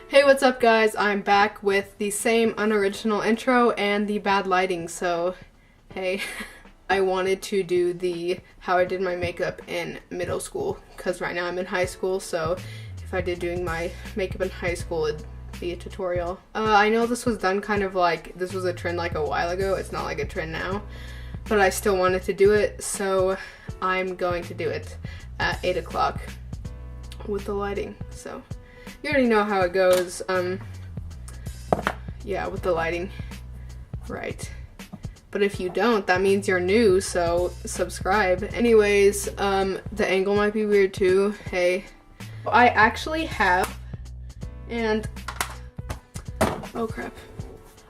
Hey, what's up guys? I'm back with the same unoriginal intro and the bad lighting, so hey. I wanted to do the how I did my makeup in middle school, because right now I'm in high school, so if I did doing my makeup in high school, it'd be a tutorial. I know this was done kind of like, this was a trend like a while ago, it's not like a trend now, but I still wanted to do it, so I'm going to do it at 8 o'clock with the lighting, so. You already know how it goes, yeah, with the lighting, right. But if you don't, that means you're new, so subscribe. Anyways, the angle might be weird too, hey. I actually have, and, oh crap.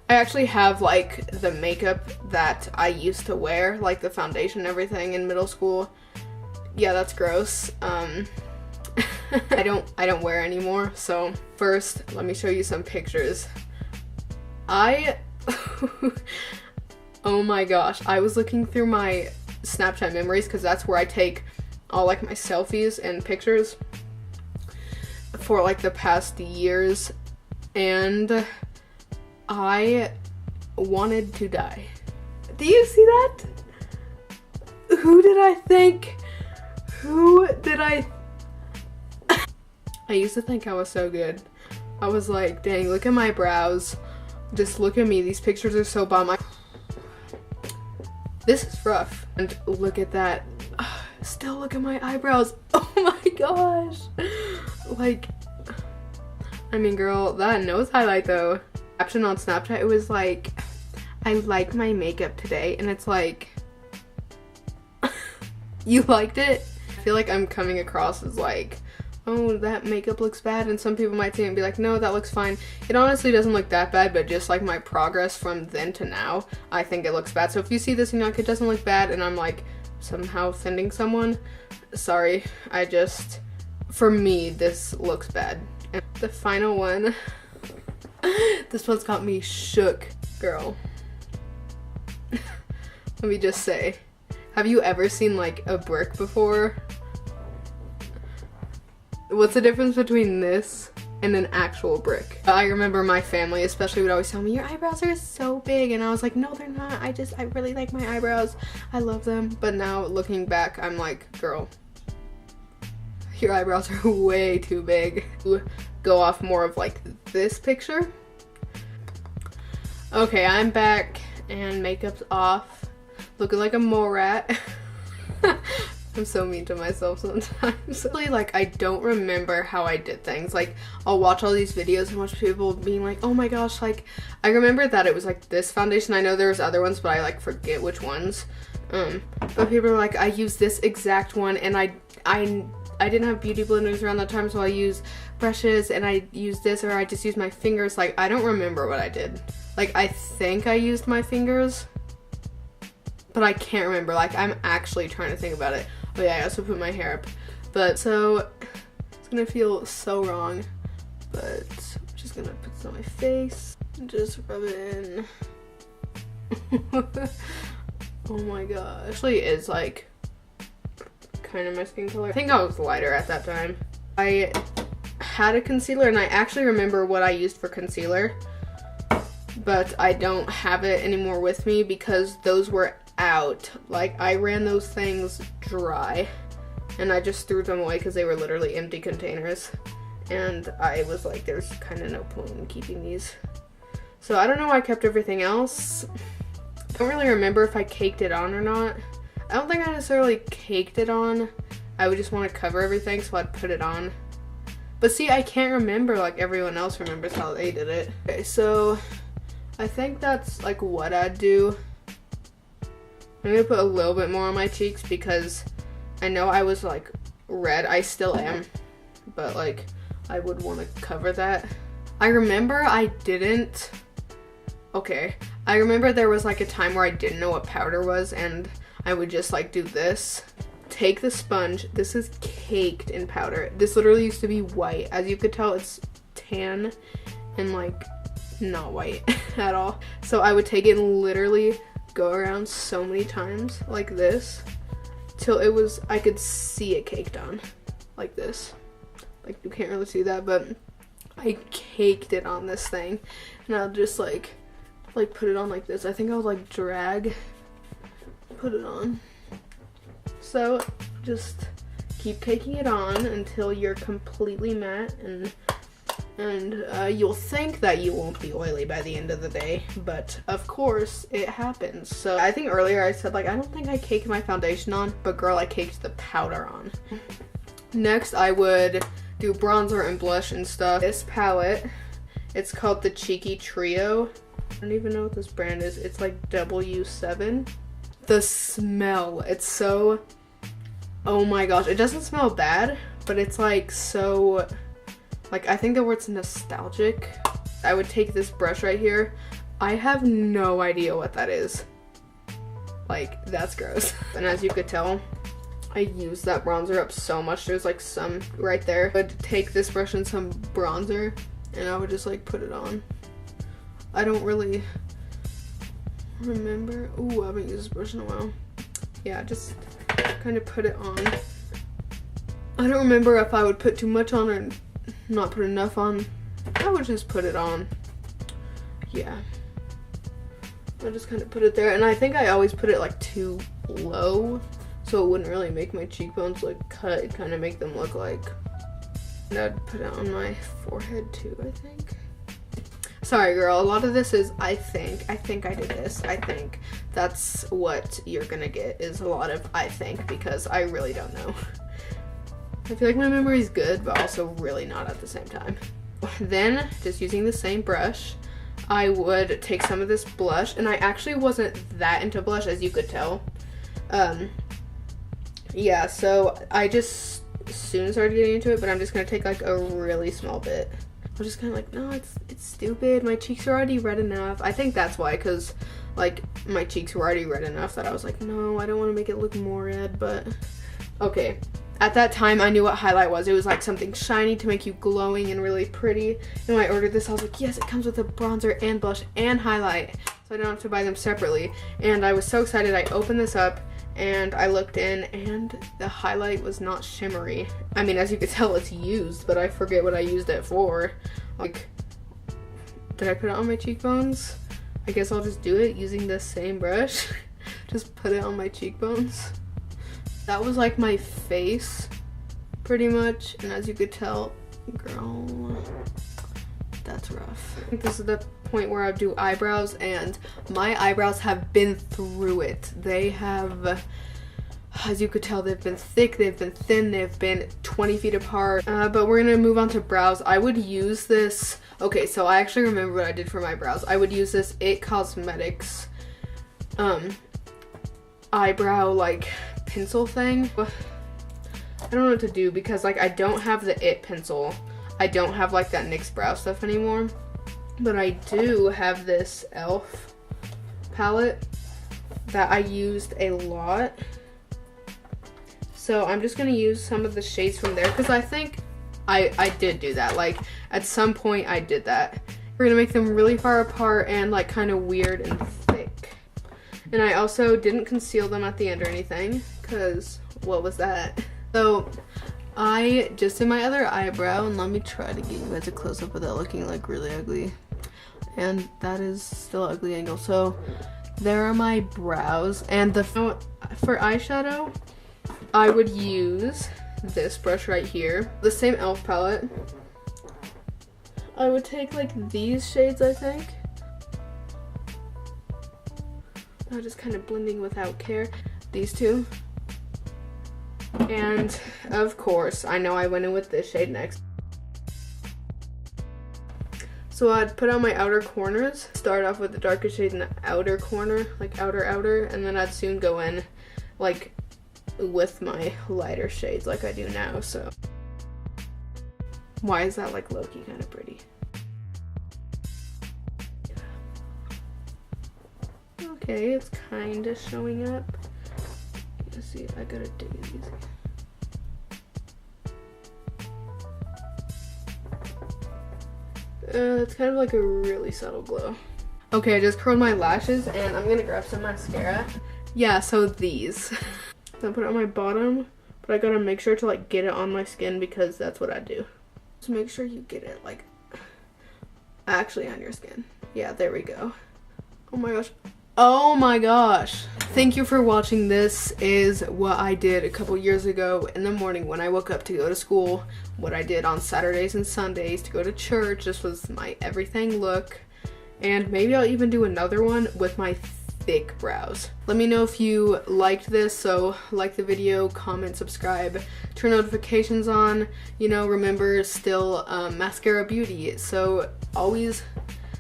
I actually have, like, the makeup that I used to wear, like the foundation and everything in middle school. Yeah, that's gross. I don't wear anymore, so first, let me show you some pictures. Oh my gosh, I was looking through my Snapchat memories because that's where I take all like my selfies and pictures for like the past years, and I wanted to die. Do you see that? Who did I think? I used to think I was so good. I was like, dang, look at my brows. Just look at me, these pictures are so bomb. This is rough. And look at that. Still look at my eyebrows. Oh my gosh. Like, I mean, girl, that nose highlight though. Caption on Snapchat, it was like, I like my makeup today. And it's like, you liked it? I feel like I'm coming across as like, oh, that makeup looks bad, and some people might see it and be like, no, that looks fine. It honestly doesn't look that bad, but just like my progress from then to now, I think it looks bad. So if you see this and you're like, it doesn't look bad, and I'm like somehow offending someone, sorry. For me, this looks bad. And the final one, this one's got me shook, girl. Let me just say, have you ever seen like a brick before? What's the difference between this and an actual brick? I remember my family especially would always tell me, your eyebrows are so big, and I was like, no, they're not. I really like my eyebrows. I love them. But now looking back, I'm like, girl, your eyebrows are way too big. Go off more of like this picture. Okay, I'm back and makeup's off. Looking like a mole rat. I'm so mean to myself sometimes. Like, I don't remember how I did things. Like, I'll watch all these videos and watch people being like, oh my gosh, like, I remember that it was like this foundation. I know there was other ones, but I like forget which ones. But people are like, I used this exact one, and I didn't have beauty blenders around that time, so I used brushes, and I used this, or I just used my fingers. Like, I don't remember what I did. Like, I think I used my fingers, but I can't remember. Like, I'm actually trying to think about it. Oh yeah, I also put my hair up. But so, it's gonna feel so wrong. But I'm just gonna put this on my face and just rub it in. Oh my gosh. Actually, it is like kind of my skin color. I think I was lighter at that time. I had a concealer, and I actually remember what I used for concealer. But I don't have it anymore with me because those were out. Like, I ran those things dry and I just threw them away because they were literally empty containers, and I was like, there's kind of no point in keeping these. So I don't know why I kept everything else. I don't really remember if I caked it on or not. I don't think I necessarily caked it on. I would just want to cover everything, so I'd put it on. But see, I can't remember like everyone else remembers how they did it. Okay, so I think that's like what I'd do. I'm gonna put a little bit more on my cheeks because I know I was like red. I still am, but like I would want to cover that. I remember I didn't. Okay, I remember there was like a time where I didn't know what powder was, and I would just like do this. Take the sponge. This is caked in powder. This literally used to be white. As you could tell, it's tan and like not white at all. So I would take it and literally go around so many times like this till it was, I could see it caked on like this. Like, you can't really see that, but I caked it on this thing, and I'll just like put it on like this. I think I'll like put it on. So just keep caking it on until you're completely matte, and you'll think that you won't be oily by the end of the day, but of course it happens. So I think earlier I said like I don't think I caked my foundation on, but girl, I caked the powder on. Next I would do bronzer and blush and stuff. This palette, it's called the Cheeky Trio. I don't even know what this brand is. It's like W7. The smell, it's so, oh my gosh, it doesn't smell bad, but it's like so, like I think the word's nostalgic. I would take this brush right here. I have no idea what that is. Like, that's gross. And as you could tell, I used that bronzer up so much. There's like some right there. I would take this brush and some bronzer, and I would just like put it on. I don't really remember. Ooh, I haven't used this brush in a while. Yeah, just kind of put it on. I don't remember if I would put too much on or not put enough on. I would just put it on. Yeah. I just kind of put it there, and I think I always put it like too low, so it wouldn't really make my cheekbones look cut. It'd kind of make them look like, and I'd put it on my forehead too, I think. Sorry girl, a lot of this is I think I did this, I think. That's what you're gonna get, is a lot of I think, because I really don't know. I feel like my memory is good, but also really not at the same time. Then, just using the same brush, I would take some of this blush, and I actually wasn't that into blush, as you could tell. Yeah, so I just soon started getting into it, but I'm just gonna take like a really small bit. I'm just kind of like, no, it's stupid. My cheeks are already red enough. I think that's why, because like my cheeks were already red enough that I was like, no, I don't want to make it look more red. But okay, at that time I knew what highlight was. It was like something shiny to make you glowing and really pretty. And when I ordered this, I was like, yes, it comes with a bronzer and blush and highlight, so I don't have to buy them separately. And I was so excited. I opened this up and I looked in, and the highlight was not shimmery. I mean, as you could tell, it's used, but I forget what I used it for. Like, did I put it on my cheekbones? I guess I'll just do it using this same brush. Just put it on my cheekbones. That was like my face, pretty much. And as you could tell, girl, that's rough. I think this is the point where I do eyebrows, and my eyebrows have been through it. They have, as you could tell, they've been thick, they've been thin, they've been 20 feet apart. But we're gonna move on to brows. I would use this, okay, so I actually remember what I did for my brows. I would use this It Cosmetics eyebrow like pencil thing. I don't know what to do, because like I don't have the It pencil. I don't have like that NYX brow stuff anymore, but I do have this e.l.f. palette that I used a lot. So I'm just gonna use some of the shades from there, because I think I did do that. Like at some point I did that. We're gonna make them really far apart and like kind of weird and thick. And I also didn't conceal them at the end or anything, because what was that? So I just did my other eyebrow, and let me try to get you guys a close-up without looking like really ugly. And that is still an ugly angle. So there are my brows, and for eyeshadow, I would use this brush right here, the same e.l.f. palette. I would take like these shades, I think. I'm just kind of blending without care. These two. And of course, I know I went in with this shade next. So I'd put on my outer corners, start off with the darkest shade in the outer corner, like outer, and then I'd soon go in like with my lighter shades like I do now. So why is that like low-key kind of pretty? Okay, it's kind of showing up. Let's see, I gotta dig it easy. It's kind of like a really subtle glow. Okay, I just curled my lashes, and I'm gonna grab some mascara. Yeah, so these. I put it on my bottom, but I gotta make sure to like get it on my skin, because that's what I do. Just make sure you get it like actually on your skin. Yeah, there we go. Oh my gosh. Oh my gosh. Thank you for watching. This is what I did a couple years ago in the morning when I woke up to go to school. What I did on Saturdays and Sundays to go to church. This was my everything look. And maybe I'll even do another one with my thick brows. Let me know if you liked this, so like the video, comment, subscribe, turn notifications on. You know, remember, still Maskcara Beauty, so always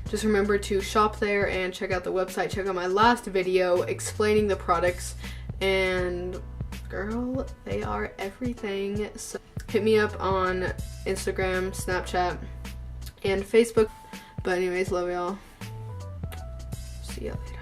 just remember to shop there and check out the website. Check out my last video explaining the products, and girl, they are everything. So hit me up on Instagram, Snapchat, and Facebook. But anyways, love y'all. See ya later.